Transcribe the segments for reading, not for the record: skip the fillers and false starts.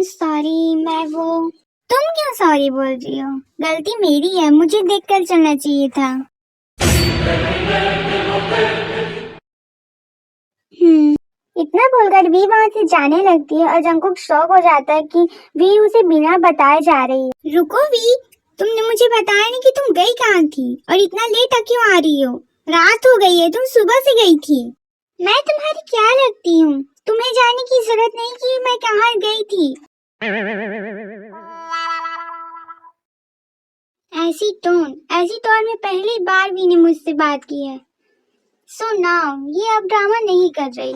Sorry. तुम क्यों sorry बोल रही हो? गलती मेरी है, मुझे देखकर चलना चाहिए था। इतना बोलकर वी वहाँ से जाने लगती है और जंगकुक शॉक हो जाता है कि वी उसे बिना बताए जा रही है। रुको वी, तुमने मुझे बताया नहीं कि तुम गई कहाँ थी और इतना लेट क्यों आ रही हो? रात हो गई है, तुम सुबह से गई थी। मैं तुम्हारी क्या लगती हूँ? तुम्हें जाने की जरूरत नहीं कि मैं कहाँ गई थी। ऐसी टोन में पहली बार वी ने मुझसे बात की है। सो नाउ ये अब ड्रामा नहीं कर रही।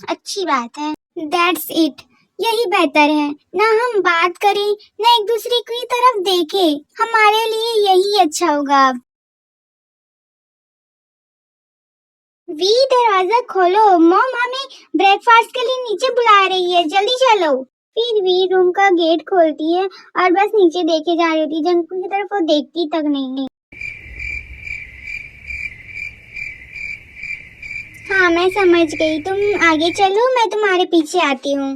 अच्छी बात है। दैट्स इट, यही बेहतर है। ना हम बात करें, ना एक दूसरे की तरफ देखें। हमारे लिए यही अच्छा होगा। अब वी, दरवाजा खोलो, मॉम हमें ब्रेकफास्ट के लिए नीचे बुला रही है, जल्दी चलो। फिर वी रूम का गेट खोलती है और बस नीचे देखे जा रही थी। जंगकुक की तरफ वो देखती तक नहीं। हाँ मैं समझ गई, तुम आगे चलो, मैं तुम्हारे पीछे आती हूँ।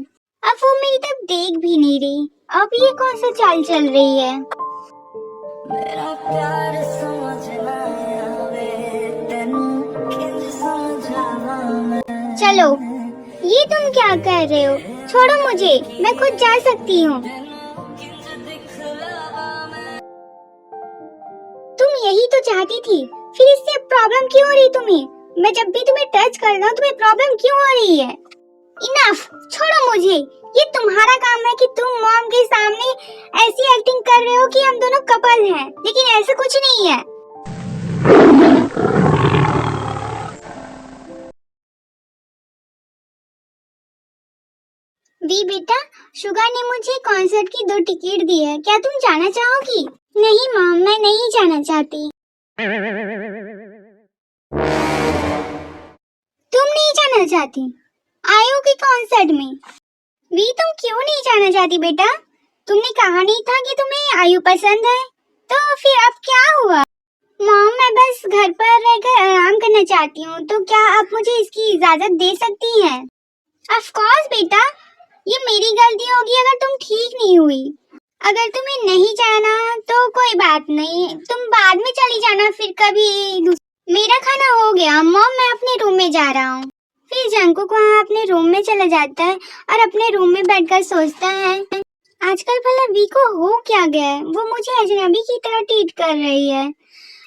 अब वो मेरी तरफ देख भी नहीं रही। अब ये कौन सा चाल चल रही है? मेरा प्यार समझना आवे, तेनू किंज समझावा मैं। चलो, ये तुम क्या कर रहे हो? छोड़ो मुझे, मैं खुद जा सकती हूँ। तुम यही तो चाहती थी, फिर इससे प्रॉब्लम क्यों हो रही तुम्हें? मैं जब भी तुम्हें टच कर रहा हूँ तुम्हें प्रॉब्लम क्यों हो रही है? इनफ, छोड़ो मुझे। ये तुम्हारा काम है कि तुम मॉम के सामने ऐसी एक्टिंग कर रहे हो कि हम दोनों कपल हैं, लेकिन ऐसा कुछ नहीं है। वी बेटा, शुगर ने मुझे कॉन्सर्ट की 2 टिकट दी है, क्या तुम जाना चाहोगी? नहीं मॉम, मैं नहीं जाना चाहती। तुम नहीं जाना चाहती? आयो की कॉन्सर्ट में? वी, तुम क्यों नहीं जाना चाहती बेटा? तुमने कहा नहीं था कि तुम्हें आयु पसंद है? तो फिर अब क्या हुआ? मॉम, मैं बस घर पर रहकर आराम करना चाहती हूँ, तो क्या आप मुझे इसकी इजाजत दे सकती हैं? ऑफ कोर्स बेटा, ये मेरी गलती होगी अगर तुम ठीक नहीं हुई। अगर तुम्हें नहीं जाना तो कोई बात नहीं, तुम बाद में चली जाना फिर कभी। मेरा खाना हो गया मॉम, मैं अपने रूम में जा रहा हूँ। फिर जंगकुक वहाँ अपने रूम में चला जाता है और अपने रूम में बैठकर सोचता है, आजकल भला वी को हो क्या गया है? वो मुझे अजनबी की तरह ट्रीट कर रही है,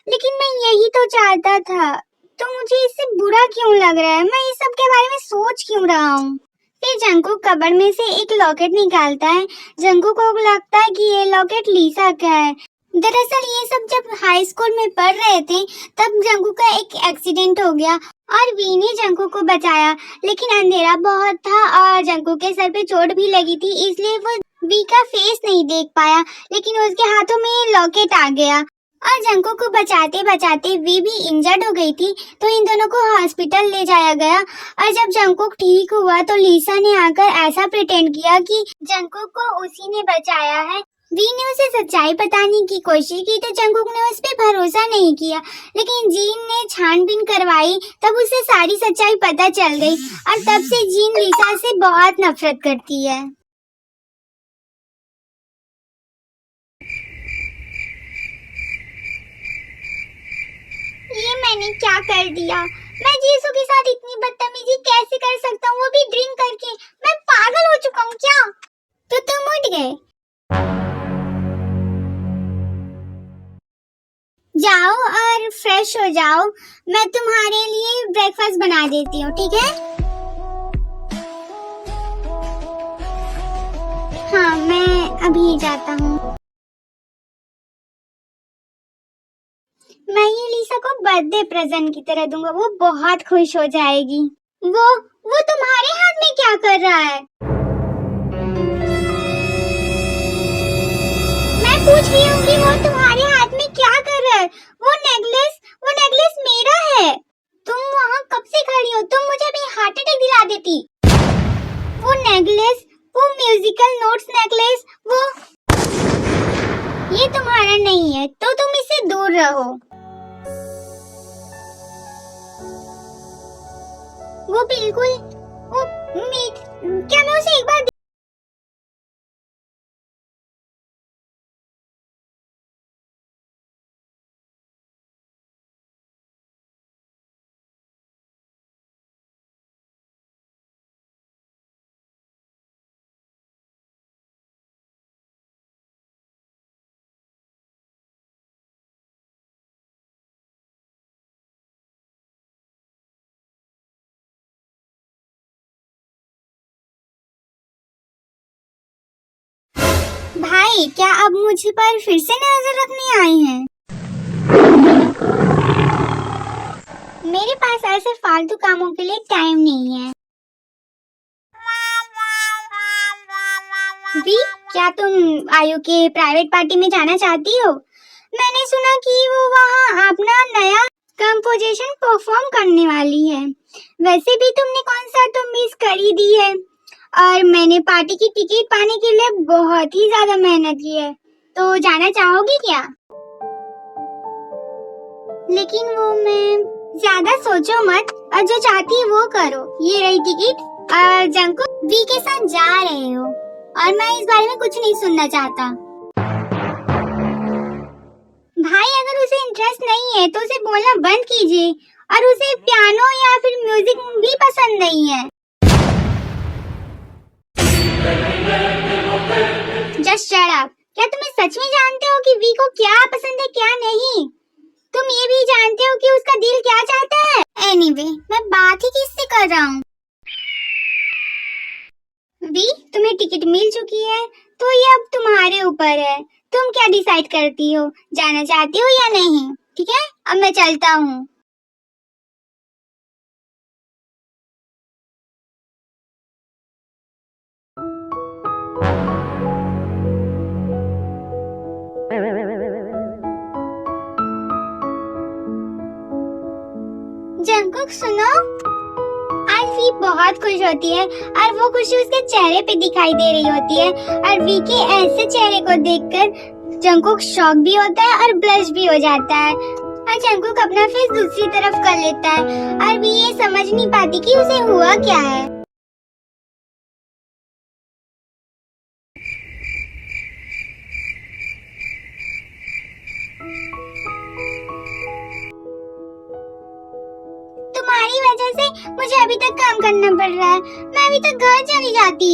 लेकिन मैं यही तो चाहता था। तो मुझे इससे बुरा क्यों लग रहा है? मैं इस सब के बारे में सोच क्यों रहा हूँ? फिर जंगकुक कबर्ड में से एक लॉकेट निकालता है। जंगकुक को लगता है कि ये लॉकेट लीसा का है। दरअसल ये सब जब हाई स्कूल में पढ़ रहे थे तब जंगकुक का एक एक्सीडेंट हो गया और वी ने जंगकुक को बचाया, लेकिन अंधेरा बहुत था और जंगकुक के सर पे चोट भी लगी थी, इसलिए वो वी का फेस नहीं देख पाया, लेकिन उसके हाथों में ये लॉकेट आ गया और जंगकुक को बचाते बचाते वी भी इंजर्ड हो गई थी, तो इन दोनों को हॉस्पिटल ले जाया गया। और जब जंगकुक ठीक हुआ तो लीसा ने आकर ऐसा प्रिटेंड किया कि जंगकुक को उसी ने बचाया है। वी ने उसे सच्चाई बताने की कोशिश की तो जंगकुक ने उस पर भरोसा नहीं किया, लेकिन जीन ने छानबीन करवाई, तब उसे सारी सच्चाई पता चल गई और तब से जीन लीसा से बहुत नफरत करती है। ये मैंने क्या कर दिया? मैं जीसू के साथ इतनी बदतमीजी कैसे कर सकता हूँ, वो भी ड्रिंक करके? मैं पागल हो चुका हूँ क्या? तो तुम उठ गए? जाओ और फ्रेश हो जाओ, मैं तुम्हारे लिए ब्रेकफास्ट बना देती हूँ, ठीक है? हाँ मैं अभी जाता हूँ। मैं ये लीसा को बर्थडे प्रेजेंट की तरह दूंगा, वो बहुत खुश हो जाएगी। वो तुम्हारे हाथ में क्या कर रहा है? मैं पूछ रही हूँ कि वो तुम्हारे हाथ में क्या कर रहा है? वो नेकलेस मेरा है। तुम वहाँ कब से खड़ी हो? तुम मुझे अभी हार्ट अटैक दिला देती। वो नेकलेस, वो म्यूजिकल नोट्स नेकलेस, ये तुम्हारा नहीं है, तो तुम इससे दूर रहो। वो बिल्कुल, वो मीट, क्या मैं उसे एक बार वी, क्या अब मुझ पर फिर से नजर रखने आई हैं? मेरे पास ऐसे फालतू कामों के लिए टाइम नहीं है। वी, क्या तुम आयु के प्राइवेट पार्टी में जाना चाहती हो? मैंने सुना कि वो वहाँ अपना नया कंपोजिशन परफॉर्म करने वाली है। वैसे भी तुमने कॉन्सर्ट तो मिस कर ही दी है और मैंने पार्टी की टिकट पाने के लिए बहुत ही ज्यादा मेहनत की है। तो जाना चाहोगी क्या? लेकिन वो मैं ज्यादा सोचो मत और जो चाहती है वो करो। ये रही टिकट और जंकुक वी के साथ जा रहे हो और मैं इस बारे में कुछ नहीं सुनना चाहता। भाई, अगर उसे इंटरेस्ट नहीं है तो उसे बोलना बंद कीजिए। और उसे पियानो या फिर म्यूजिक भी पसंद नहीं है। Just shut up. क्या तुम्हें सच में जानते हो कि वी को क्या पसंद है क्या नहीं? तुम ये भी जानते हो कि उसका दिल क्या चाहता है? एनीवे, मैं बात ही किससे कर रहा हूँ। वी, तुम्हें टिकट मिल चुकी है तो ये अब तुम्हारे ऊपर है। तुम क्या डिसाइड करती हो, जाना चाहती हो या नहीं? ठीक है, अब मैं चलता हूँ। जंकुक सुनो, आज वी बहुत खुश होती है और वो खुशी उसके चेहरे पे दिखाई दे रही होती है। और वी के ऐसे चेहरे को देखकर जंकुक शॉक भी होता है और ब्लश भी हो जाता है और जंकुक अपना फेस दूसरी तरफ कर लेता है और वी ये समझ नहीं पाती कि उसे हुआ क्या है। तुम्हारी वजह से मुझे अभी तक काम करना पड़ रहा है। मैं अभी तक घर चली जाती।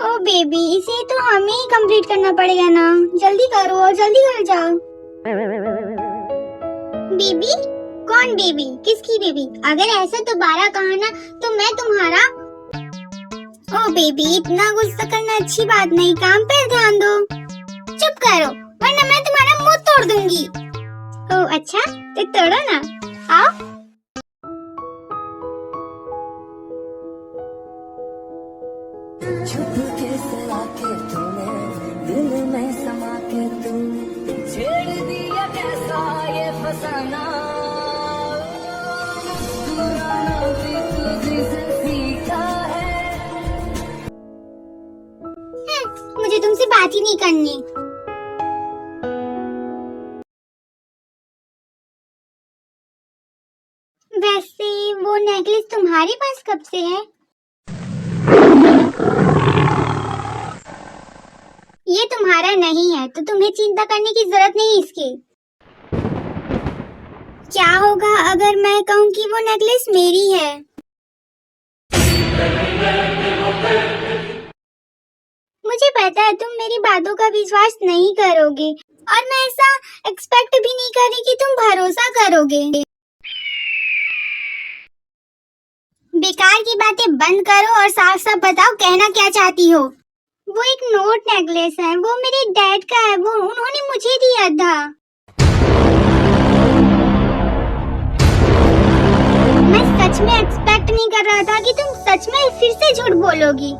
ओ बेबी, इसे तो हमें ही कंप्लीट करना पड़ेगा ना। जल्दी करो और जल्दी घर जाओ। बेबी? कौन बेबी? किसकी बेबी? अगर ऐसा दोबारा कहा ना तो मैं तुम्हारा। ओ बेबी, इतना गुस्सा करना अच्छी बात नहीं। काम पर ध्यान दो। चुप करो वरना मैं तुम्हारा मुंह तोड़ दूंगी। ओ अच्छा, तो तोड़ो ना। आओ। छुप के सला के तूने दिल में समा के तू छेड़ दिया कैसा ये फसाना। मुस्कुराना भी तुझसे सीखा है। मुझे तुमसे बात ही नहीं करनी। वैसे वो नेकलेस तुम्हारे पास कब से है? ये तुम्हारा नहीं है तो तुम्हें चिंता करने की जरूरत नहीं इसकी। क्या होगा अगर मैं कहूँ कि वो नेकलेस मेरी है? मुझे पता है तुम मेरी बातों का विश्वास नहीं करोगे और मैं ऐसा एक्सपेक्ट भी नहीं कर रही कि तुम भरोसा करोगे। बेकार की बातें बंद करो और साफ साफ बताओ कहना क्या चाहती हो। वो एक नोट नेकलेस है, वो मेरे डैड का है, वो उन्होंने मुझे दिया था। मैं सच में एक्सपेक्ट नहीं कर रहा था कि तुम सच में फिर से झूठ बोलोगी।